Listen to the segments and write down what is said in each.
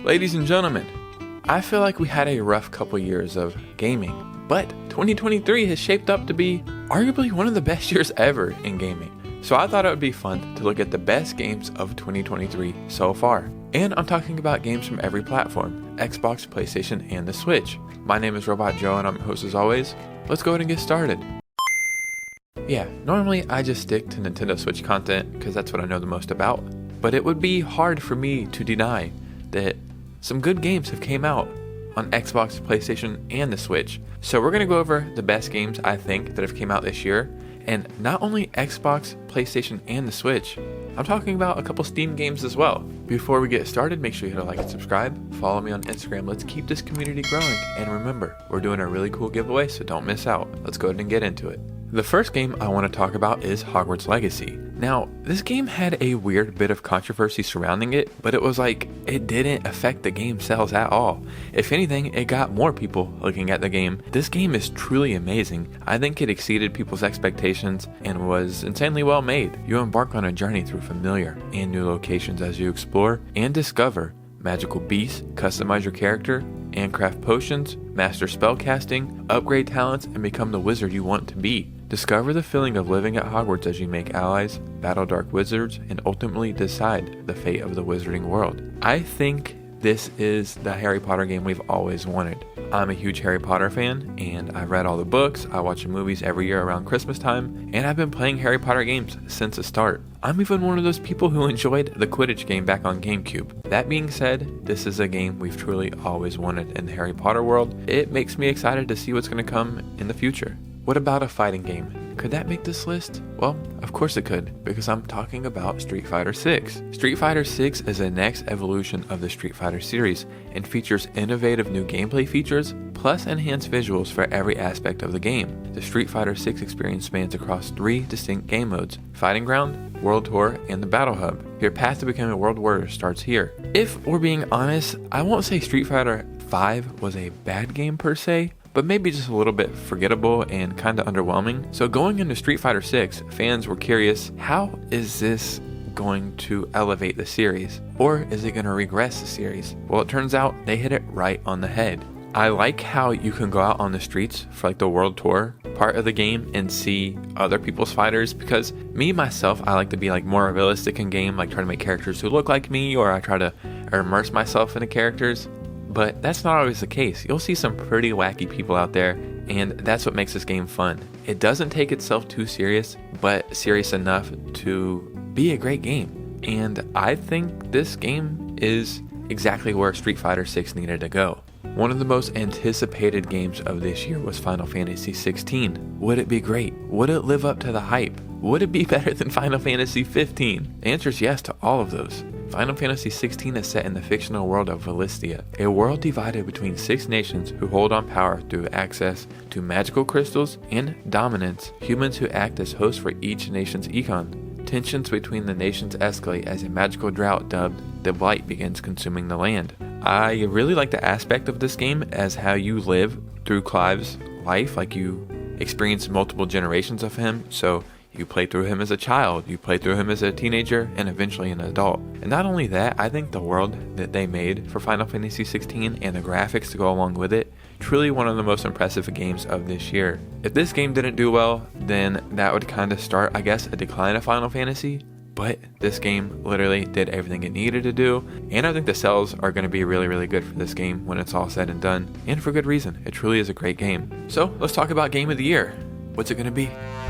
Ladies and gentlemen, I feel like we had a rough couple years of gaming, but 2023 has shaped up to be arguably one of the best years ever in gaming. So I thought it would be fun to look at the best games of 2023 so far. And I'm talking about games from every platform, Xbox, PlayStation, and the Switch. My name is Robot Joe and I'm your host as always. Let's go ahead and get started. Yeah, normally I just stick to Nintendo Switch content because that's what I know the most about. But it would be hard for me to deny that some good games have came out on Xbox, PlayStation, and the Switch. So we're going to go over the best games I think that have came out this year. And not only Xbox, PlayStation, and the Switch, I'm talking about a couple Steam games as well. Before we get started, make sure you hit a like and subscribe. Follow me on Instagram. Let's keep this community growing. And remember, we're doing a really cool giveaway, so don't miss out. Let's go ahead and get into it. The first game I want to talk about is Hogwarts Legacy. Now, this game had a weird bit of controversy surrounding it, but it was like, it didn't affect the game sales at all. If anything, it got more people looking at the game. This game is truly amazing. I think it exceeded people's expectations and was insanely well made. You embark on a journey through familiar and new locations as you explore and discover magical beasts, customize your character, and craft potions, master spellcasting, upgrade talents, and become the wizard you want to be. Discover the feeling of living at Hogwarts as you make allies, battle dark wizards, and ultimately decide the fate of the wizarding world. I think this is the Harry Potter game we've always wanted. I'm a huge Harry Potter fan, and I've read all the books, I watch the movies every year around Christmas time, and I've been playing Harry Potter games since the start. I'm even one of those people who enjoyed the Quidditch game back on GameCube. That being said, this is a game we've truly always wanted in the Harry Potter world. It makes me excited to see what's going to come in the future. What about a fighting game? Could that make this list? Well, of course it could, because I'm talking about Street Fighter 6. Street Fighter 6 is the next evolution of the Street Fighter series and features innovative new gameplay features plus enhanced visuals for every aspect of the game. The Street Fighter 6 experience spans across 3 distinct game modes: Fighting Ground, World Tour, and the Battle Hub. Your path to becoming a world warrior starts here. If we're being honest, I won't say Street Fighter 5 was a bad game per se, but maybe just a little bit forgettable and kinda underwhelming. So going into Street Fighter 6, fans were curious, how is this going to elevate the series? Or is it gonna regress the series? Well, it turns out they hit it right on the head. I like how you can go out on the streets for like the World Tour part of the game and see other people's fighters, because me, myself, I like to be like more realistic in game, like try to make characters who look like me, or I try to immerse myself into characters. But that's not always the case. You'll see some pretty wacky people out there, and that's what makes this game fun. It doesn't take itself too serious, but serious enough to be a great game. And I think this game is exactly where Street Fighter 6 needed to go. One of the most anticipated games of this year was Final Fantasy 16. Would it be great? Would it live up to the hype? Would it be better than Final Fantasy 15? The answer is yes to all of those. Final Fantasy 16 is set in the fictional world of Valistia, a world divided between 6 nations who hold on power through access to magical crystals and dominance, humans who act as hosts for each nation's econ. Tensions between the nations escalate as a magical drought dubbed the Blight begins consuming the land. I really like the aspect of this game as how you live through Clive's life, like you experience multiple generations of him, so you play through him as a child, you play through him as a teenager, and eventually an adult. And not only that, I think the world that they made for Final Fantasy 16 and the graphics to go along with it, truly one of the most impressive games of this year. If this game didn't do well, then that would kind of start, I guess, a decline of Final Fantasy. But this game literally did everything it needed to do, and I think the sales are going to be really, really good for this game when it's all said and done, and for good reason. It truly is a great game. So let's talk about Game of the Year. What's it going to be?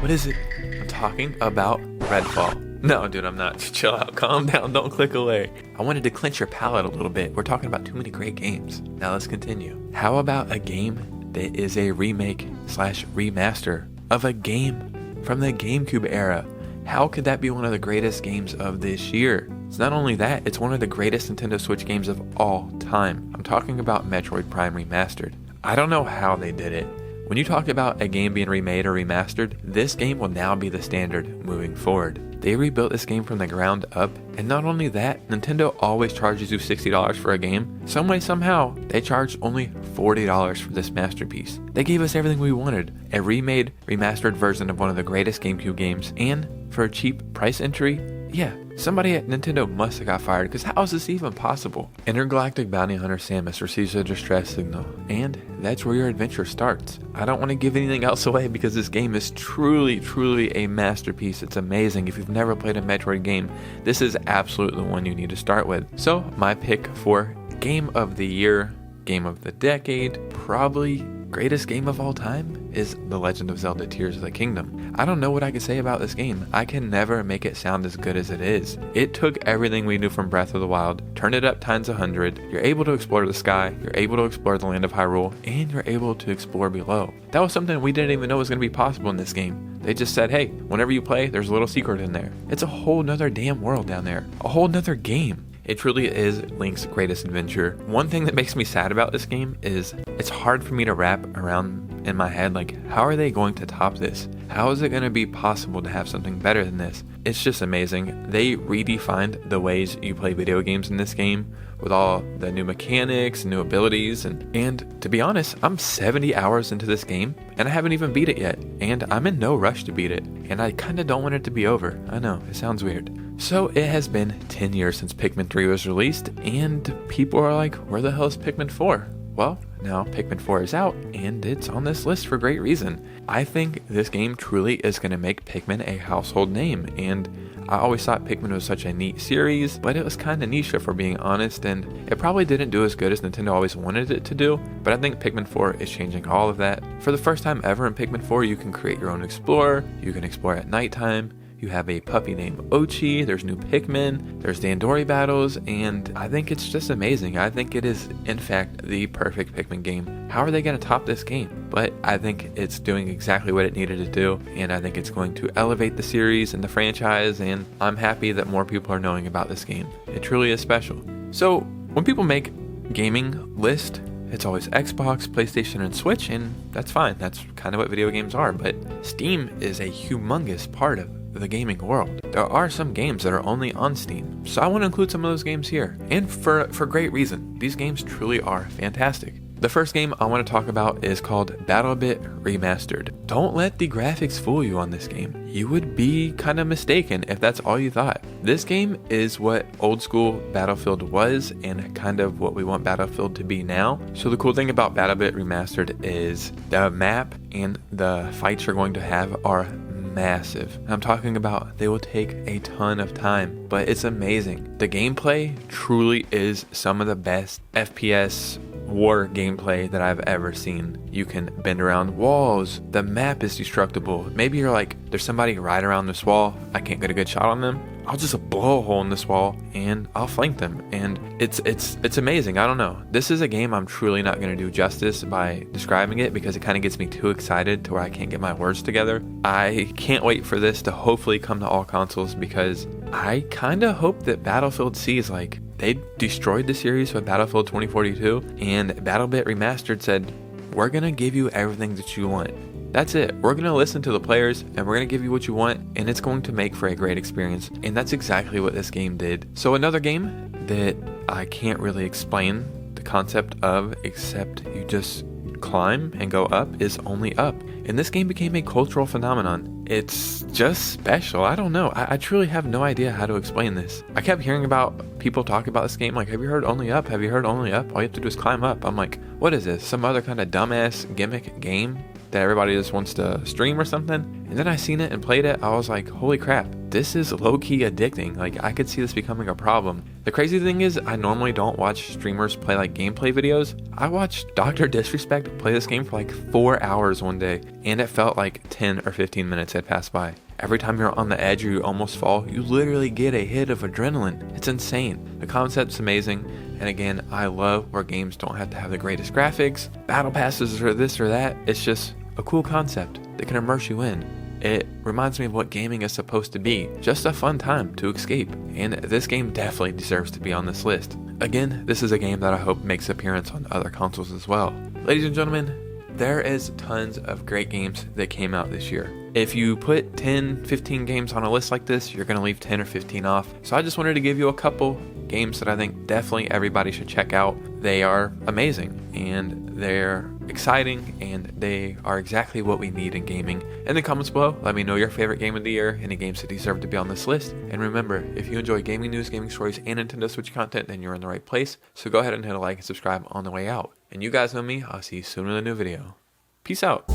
What is it? I'm talking about Redfall. No, dude, I'm not. Chill out, calm down, don't click away. I wanted to clench your palate a little bit. We're talking about too many great games. Now let's continue. How about a game that is a remake / remaster of a game from the GameCube era? How could that be one of the greatest games of this year? It's not only that, it's one of the greatest Nintendo Switch games of all time. I'm talking about Metroid Prime Remastered. I don't know how they did it. When you talk about a game being remade or remastered, this game will now be the standard moving forward. They rebuilt this game from the ground up, and not only that, Nintendo always charges you $60 for a game. Some way, somehow, they charged only $40 for this masterpiece. They gave us everything we wanted, a remade, remastered version of one of the greatest GameCube games, and for a cheap price entry, Yeah, somebody at Nintendo must have got fired, because how is this even possible? Intergalactic Bounty Hunter Samus receives a distress signal, and that's where your adventure starts. I don't want to give anything else away because this game is truly a masterpiece. It's amazing. If you've never played a Metroid game, this is absolutely the one you need to start with. So my pick for Game of the Year, Game of the Decade, probably greatest game of all time is The Legend of Zelda Tears of the Kingdom. I don't know what I can say about this game. I can never make it sound as good as it is. It took everything we knew from Breath of the Wild, turned it up times 100. You're able to explore the sky, you're able to explore the land of Hyrule, and you're able to explore below. That was something we didn't even know was going to be possible in this game. They just said, hey, whenever you play, there's a little secret in there. It's a whole nother damn world down there. A whole nother game. It truly is Link's greatest adventure. One thing that makes me sad about this game is it's hard for me to wrap around in my head, like, how are they going to top this? How is it going to be possible to have something better than this? It's just amazing. They redefined the ways you play video games in this game with all the new mechanics, new abilities, and to be honest, I'm 70 hours into this game and I haven't even beat it yet, and I'm in no rush to beat it, and I kinda don't want it to be over. I know, it sounds weird. So it has been 10 years since Pikmin 3 was released, and people are like, where the hell is Pikmin 4? Well, now Pikmin 4 is out, and it's on this list for great reason. I think this game truly is going to make Pikmin a household name, and I always thought Pikmin was such a neat series, but it was kind of niche if we're being honest, and it probably didn't do as good as Nintendo always wanted it to do, but I think Pikmin 4 is changing all of that. For the first time ever in Pikmin 4, you can create your own explorer, you can explore at nighttime, you have a puppy named Ochi, there's new Pikmin, there's the Andori battles, and I think it's just amazing. I think it is, in fact, the perfect Pikmin game. How are they going to top this game? But I think it's doing exactly what it needed to do, and I think it's going to elevate the series and the franchise, and I'm happy that more people are knowing about this game. It truly is special. So, when people make gaming list, it's always Xbox, PlayStation, and Switch, and that's fine. That's kind of what video games are, but Steam is a humongous part of the gaming world. There are some games that are only on Steam, so I want to include some of those games here, and for great reason. These games truly are fantastic. The first game I want to talk about is called Battlebit Remastered. Don't let the graphics fool you on this game. You would be kind of mistaken if that's all you thought. This game is what old school Battlefield was and kind of what we want Battlefield to be now. So the cool thing about Battlebit Remastered is the map and the fights you're going to have are massive. I'm talking about they will take a ton of time, but it's amazing. The gameplay truly is some of the best FPS war gameplay that I've ever seen. You can bend around walls, the map is destructible. Maybe you're like, there's somebody right around this wall, I can't get a good shot on them. I'll just blow a hole in this wall and I'll flank them, and it's amazing. I don't know. This is a game I'm truly not going to do justice by describing it because it kind of gets me too excited to where I can't get my words together. I can't wait for this to hopefully come to all consoles because I kind of hope that Battlefield sees like they destroyed the series with Battlefield 2042, and Battlebit Remastered said, we're going to give you everything that you want. That's it. We're going to listen to the players and we're going to give you what you want, and it's going to make for a great experience. And that's exactly what this game did. So another game that I can't really explain the concept of except you just climb and go up is Only Up. And this game became a cultural phenomenon. It's just special. I don't know. I truly have no idea how to explain this. I kept hearing about people talk about this game like, have you heard Only Up? Have you heard Only Up? All you have to do is climb up. I'm like, what is this? Some other kind of dumbass gimmick game that everybody just wants to stream or something? And then I seen it and played it. I was like, holy crap, this is low-key addicting. Like, I could see this becoming a problem. The crazy thing is, I normally don't watch streamers play like gameplay videos. I watched Dr. Disrespect play this game for like 4 hours one day, and it felt like 10 or 15 minutes had passed by. Every time you're on the edge or you almost fall, you literally get a hit of adrenaline. It's insane. The concept's amazing. And again, I love where games don't have to have the greatest graphics, battle passes or this or that. It's just a cool concept that can immerse you in. It reminds me of what gaming is supposed to be, just a fun time to escape. And this game definitely deserves to be on this list. Again, this is a game that I hope makes appearance on other consoles as well. Ladies and gentlemen, there is tons of great games that came out this year. If you put 10, 15 games on a list like this, you're going to leave 10 or 15 off. So I just wanted to give you a couple games that I think definitely everybody should check out. They are amazing and they're exciting and they are exactly what we need in gaming. In the comments below, let me know your favorite game of the year, any games that deserve to be on this list. And remember, if you enjoy gaming news, gaming stories, and Nintendo Switch content, then you're in the right place. So go ahead and hit a like and subscribe on the way out. And you guys know me, I'll see you soon in a new video. Peace out.